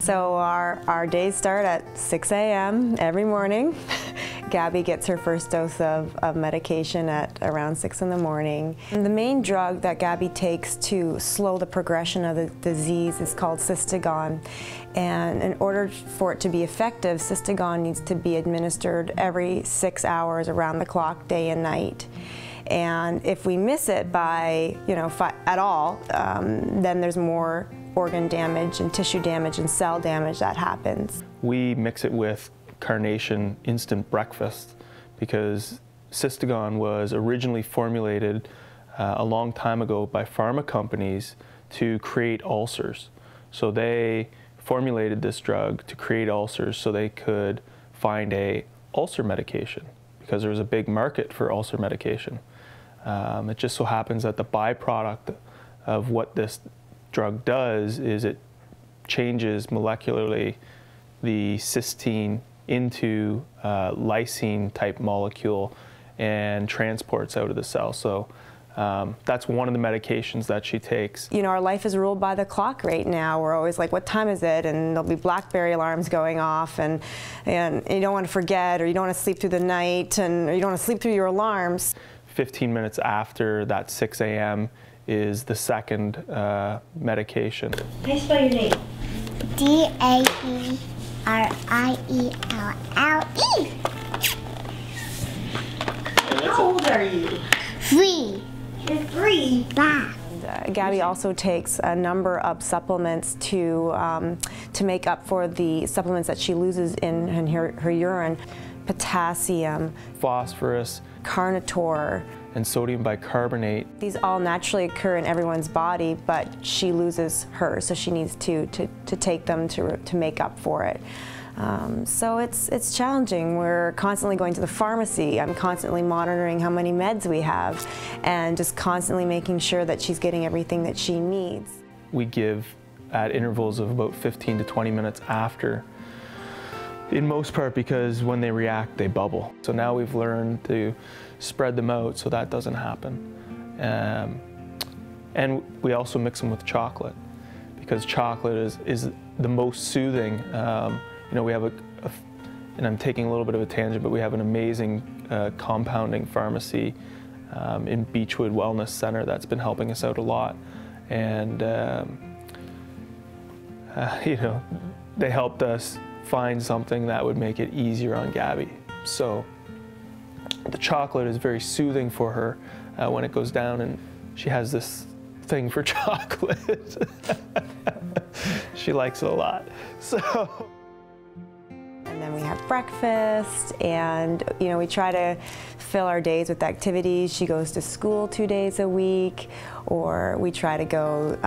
So our days start at 6 a.m. every morning. Gabby gets her first dose of medication at around 6 in the morning. And the main drug that Gabby takes to slow the progression of the disease is called Cystigon. And in order for it to be effective, Cystigon needs to be administered every 6 hours around the clock, day and night. And if we miss it by, at all, then there's more organ damage and tissue damage and cell damage that happens. We mix it with Carnation Instant Breakfast because Cystigon was originally formulated a long time ago by pharma companies to create ulcers. So they formulated this drug to create ulcers so they could find a ulcer medication because there was a big market for ulcer medication. It just so happens that the byproduct of what this drug does is it changes molecularly the cysteine into lysine type molecule and transports out of the cell. So that's one of the medications that she takes. Our life is ruled by the clock right now. We're always like, what time is it? And there'll be BlackBerry alarms going off, and you don't want to forget, or you don't want to sleep through the night, or you don't want to sleep through your alarms. 15 minutes after that 6 a.m. is the second medication. Can I spell your name? D-A-B-R-I-E-L-L-E. How old are you? 3. You're 3? Bah. Gabby also takes a number of supplements to make up for the supplements that she loses in her urine. Potassium, phosphorus, Carnitor, and sodium bicarbonate. These all naturally occur in everyone's body, but she loses hers, so she needs to take them to make up for it. So it's challenging. We're constantly going to the pharmacy. I'm constantly monitoring how many meds we have and just constantly making sure that she's getting everything that she needs. We give at intervals of about 15 to 20 minutes after, in most part because when they react, they bubble. So now we've learned to spread them out so that doesn't happen. And we also mix them with chocolate because chocolate is the most soothing. We have and I'm taking a little bit of a tangent, but we have an amazing compounding pharmacy in Beechwood Wellness Center that's been helping us out a lot. And, they helped us find something that would make it easier on Gabby. So the chocolate is very soothing for her when it goes down, and she has this thing for chocolate. She likes it a lot. So. And then we have breakfast, and we try to fill our days with activities. She goes to school 2 days a week, or we try to go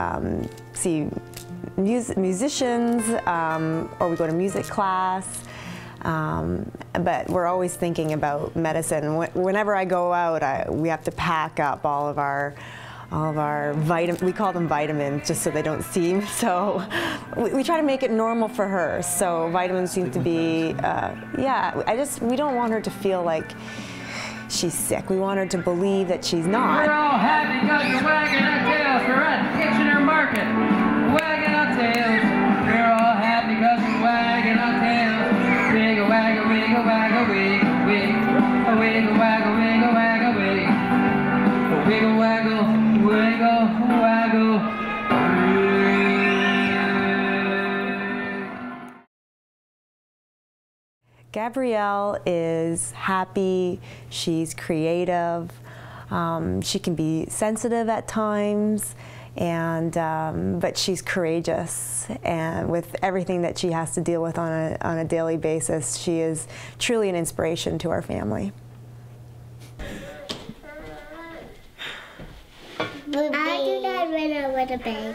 see musicians, or we go to music class. But we're always thinking about medicine. Whenever I go out, we have to pack up all of our vitamins. We call them vitamins just so they don't see. So we try to make it normal for her. So vitamins seem to be, we don't want her to feel like she's sick. We want her to believe that she's not. We're all happy because we're wagging our tails. We're at the Kitchener Market, wagging our tails. We're all happy because we're wagging our tails. Wiggle, waggle, wiggle, waggle, wiggle, wiggle, wiggle, waggle, wiggle, waggle, wiggle, wiggle, waggle, wiggle, waggle. Gabrielle is happy, she's creative, she can be sensitive at times, and but she's courageous, and with everything that she has to deal with on a daily basis, she is truly an inspiration to our family. I do that when I was a baby.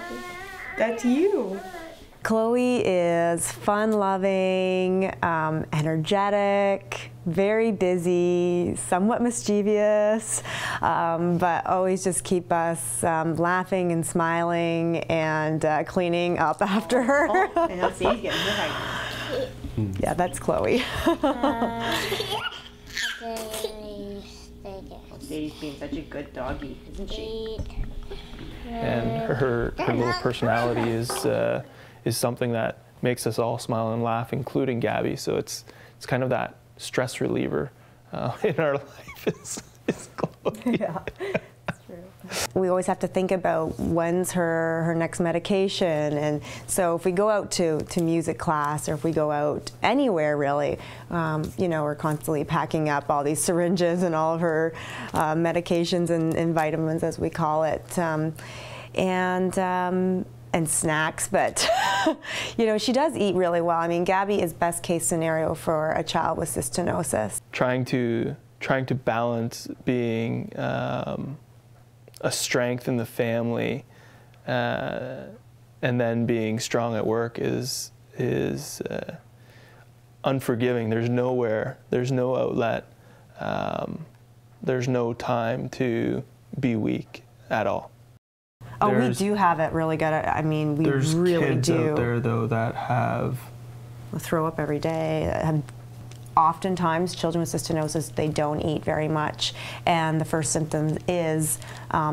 That's you. Chloe is fun-loving, energetic, very busy, somewhat mischievous, but always just keep us laughing and smiling and cleaning up after her. Oh, and I'll see you getting her. Yeah, that's Chloe. She's being such a good doggy, isn't she? And her little personality is something that makes us all smile and laugh, including Gabby. So it's kind of that stress reliever in our life is Chloe. Yeah, that's true. We always have to think about when's her next medication, and so if we go out to music class, or if we go out anywhere really, you know, we're constantly packing up all these syringes and all of her medications and vitamins, as we call it, and snacks, but you know, she does eat really well. I mean, Gabby is best case scenario for a child with cystinosis. Trying to balance being a strength in the family and then being strong at work is unforgiving. There's nowhere, there's no outlet, there's no time to be weak at all. Oh, we do have it really good. I mean, we there's really kids do. out there though that have throw up every day. Have oftentimes children with cystinosis, they don't eat very much, and the first symptom is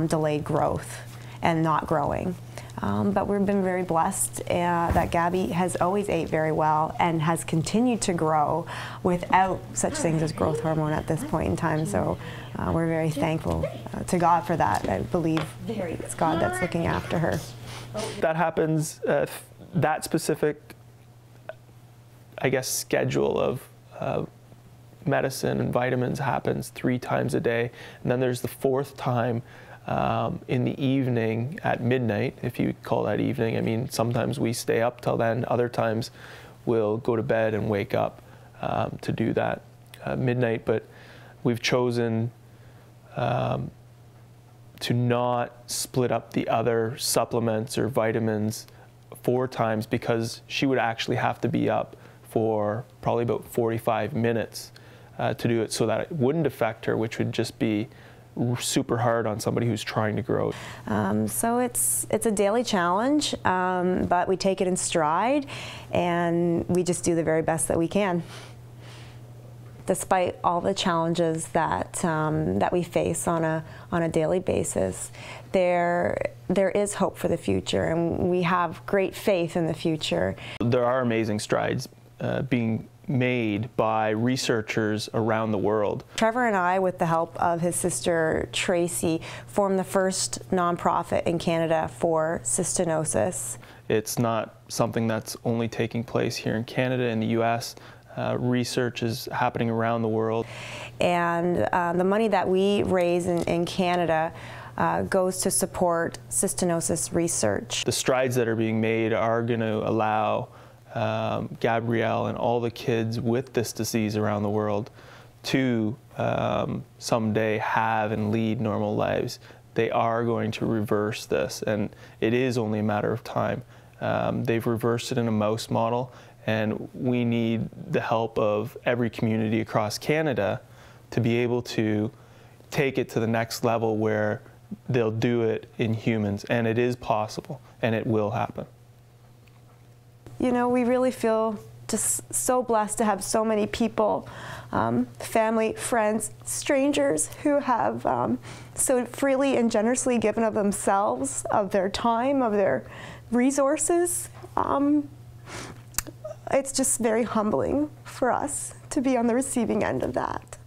delayed growth and not growing. But we've been very blessed that Gabby has always ate very well and has continued to grow without such things as growth hormone at this point in time. So we're very thankful to God for that. I believe it's God that's looking after her. That happens, that specific, I guess, schedule of medicine and vitamins happens 3 times a day. And then there's the 4th time in the evening at midnight, if you call that evening. I mean, sometimes we stay up till then, other times we'll go to bed and wake up to do that midnight. But we've chosen to not split up the other supplements or vitamins 4 times, because she would actually have to be up for probably about 45 minutes to do it, so that it wouldn't affect her, which would just be super hard on somebody who's trying to grow. So it's a daily challenge, but we take it in stride, and we just do the very best that we can. Despite all the challenges that that we face on a daily basis, there is hope for the future, and we have great faith in the future. There are amazing strides being made by researchers around the world. Trevor and I, with the help of his sister Tracy, formed the first nonprofit in Canada for cystinosis. It's not something that's only taking place here in Canada and the US. Research is happening around the world. And the money that we raise in Canada goes to support cystinosis research. The strides that are being made are going to allow Gabrielle and all the kids with this disease around the world to someday have and lead normal lives. They are going to reverse this, and it is only a matter of time. They've reversed it in a mouse model, and we need the help of every community across Canada to be able to take it to the next level where they'll do it in humans, and it is possible, and it will happen. You know, we really feel just so blessed to have so many people, family, friends, strangers, who have so freely and generously given of themselves, of their time, of their resources. It's just very humbling for us to be on the receiving end of that.